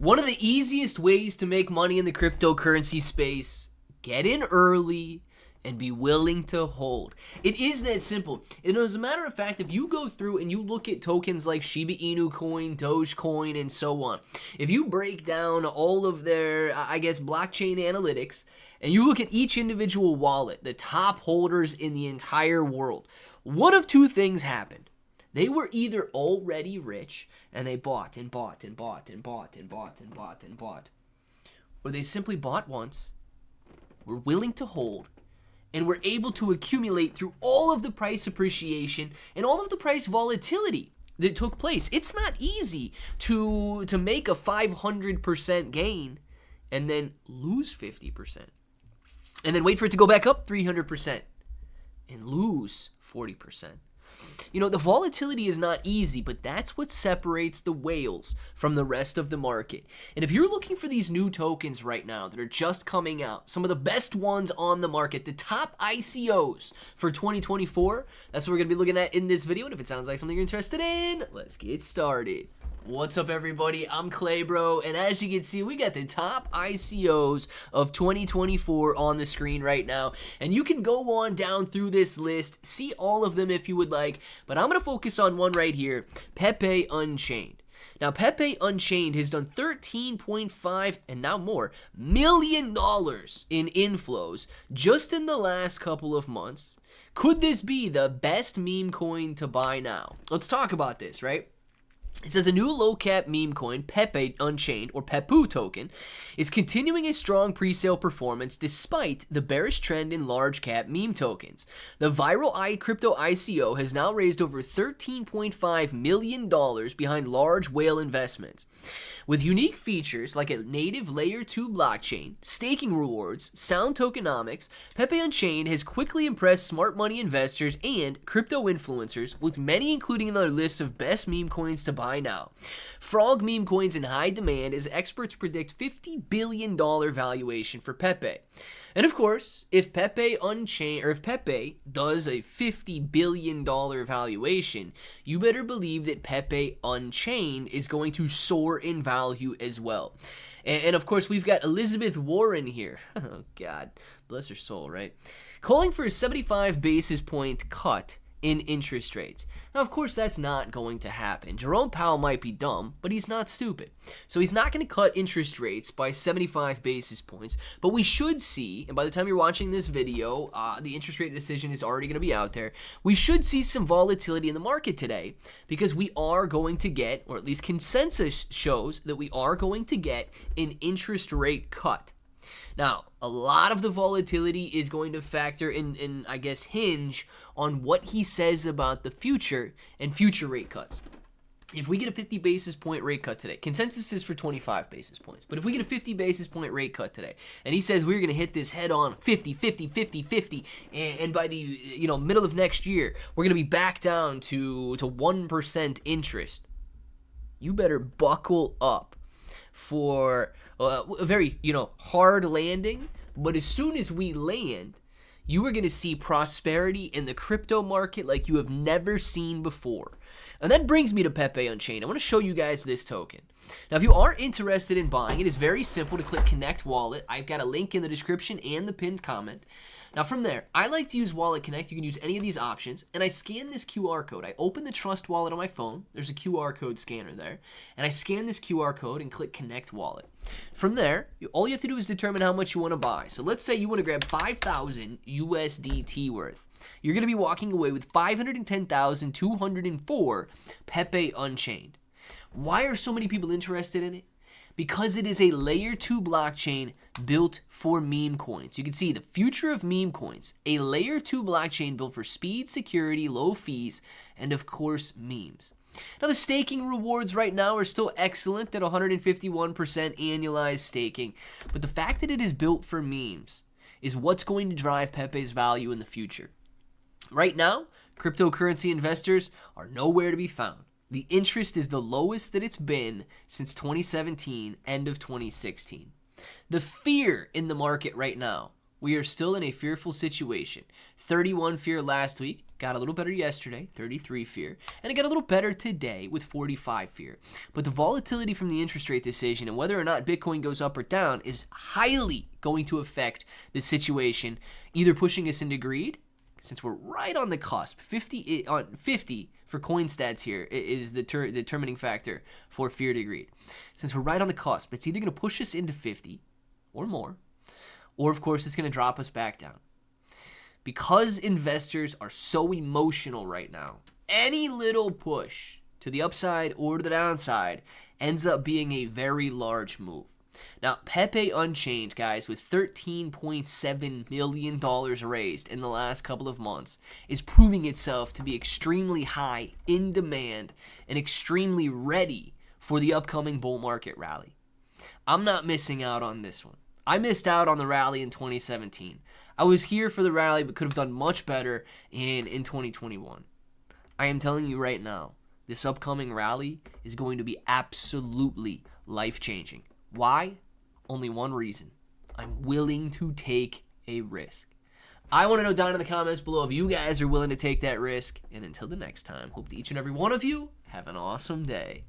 One of the easiest ways to make money in the cryptocurrency space, get in early and be willing to hold. It is that simple. And as a matter of fact, if you go through and you look at tokens like Shiba Inu coin, Dogecoin, and so on, if you break down all of their, blockchain analytics, and you look at each individual wallet, the top holders in the entire world, one of two things happened. They were either already rich and they bought and bought and bought and bought and bought and bought and bought, or they simply bought once, were willing to hold, and were able to accumulate through all of the price appreciation and all of the price volatility that took place. It's not easy to make a 500% gain and then lose 50%. And then wait for it to go back up 300% and lose 40%. You know, the volatility is not easy, but that's what separates the whales from the rest of the market. And if you're looking for these new tokens right now that are just coming out, some of the best ones on the market, the top ICOs for 2024, that's what we're going to be looking at in this video. And if it sounds like something you're interested in, let's get started. What's up, everybody? I'm Clay, bro, and as you can see, we got the top ICOs of 2024 on the screen right now, and you can go on down through this list, see all of them if you would like, but I'm going to focus on one right here, Pepe Unchained. Now, Pepe Unchained has done $13.5 and now more million in inflows just in the last couple of months. Could this be the best meme coin to buy now? Let's talk about this, right? It says a new low-cap meme coin, Pepe Unchained, or Pepe token, is continuing a strong pre-sale performance despite the bearish trend in large-cap meme tokens. The viral crypto ICO has now raised over $13.5 million behind large whale investments. With unique features like a native Layer 2 blockchain, staking rewards, sound tokenomics, Pepe Unchained has quickly impressed smart money investors and crypto influencers, with many including in their list of best meme coins to buy now. Frog meme coins in high demand as experts predict $50 billion valuation for Pepe. And of course, if Pepe Unchained, or if Pepe does a $50 billion valuation, you better believe that Pepe Unchained is going to soar in value as well. And of course, we've got Elizabeth Warren here. Oh, God, bless her soul, right? Calling for a 75 basis point cut in interest rates. Now, of course, that's not going to happen. Jerome Powell might be dumb, but he's not stupid. So he's not going to cut interest rates by 75 basis points, but we should see, and by the time you're watching this video, the interest rate decision is already going to be out there, we should see some volatility in the market today because we are going to get, or at least consensus shows that we are going to get an interest rate cut. Now, a lot of the volatility is going to factor in, hinge on what he says about the future and future rate cuts. If we get a 50 basis point rate cut today, consensus is for 25 basis points, but if we get a 50 basis point rate cut today, and he says we're going to hit this head on 50, 50, 50, 50, and by the middle of next year, we're going to be back down to 1% interest, you better buckle up for a very, hard landing. But as soon as we land, you are going to see prosperity in the crypto market like you have never seen before. And that brings me to Pepe Unchained. I want to show you guys this token. Now, if you are interested in buying, it is very simple to click Connect Wallet. I've got a link in the description and the pinned comment. Now, from there, I like to use Wallet Connect. You can use any of these options, and I scan this QR code. I open the Trust Wallet on my phone. There's a QR code scanner there, and I scan this QR code and click Connect Wallet. From there, all you have to do is determine how much you want to buy. So let's say you want to grab 5,000 USDT worth. You're going to be walking away with 510,204 Pepe Unchained. Why are so many people interested in it? Because it is a Layer 2 blockchain built for meme coins. You can see the future of meme coins, a Layer 2 blockchain built for speed, security, low fees, and of course, memes. Now, the staking rewards right now are still excellent at 151% annualized staking, but the fact that it is built for memes is what's going to drive Pepe's value in the future. Right now, cryptocurrency investors are nowhere to be found. The interest is the lowest that it's been since 2017, end of 2016. The fear in the market right now We are still in a fearful situation. 31 fear last week, got a little better yesterday, 33 fear, and it got a little better today with 45 fear. But the volatility from the interest rate decision and whether or not Bitcoin goes up or down is highly going to affect the situation, either pushing us into greed, since we're right on the cusp. 50 for CoinStats here is the determining factor for fear to greed. Since we're right on the cusp, it's either going to push us into 50 or more, or of course it's going to drop us back down. Because investors are so emotional right now, any little push to the upside or to the downside ends up being a very large move. Now, Pepe Unchained, guys, with $13.7 million raised in the last couple of months, is proving itself to be extremely high in demand and extremely ready for the upcoming bull market rally. I'm not missing out on this one. I missed out on the rally in 2017. I was here for the rally but could have done much better in 2021. I am telling you right now, this upcoming rally is going to be absolutely life-changing. Why? Only one reason. I'm willing to take a risk. I want to know down in the comments below if you guys are willing to take that risk. And until the next time, hope that each and every one of you have an awesome day.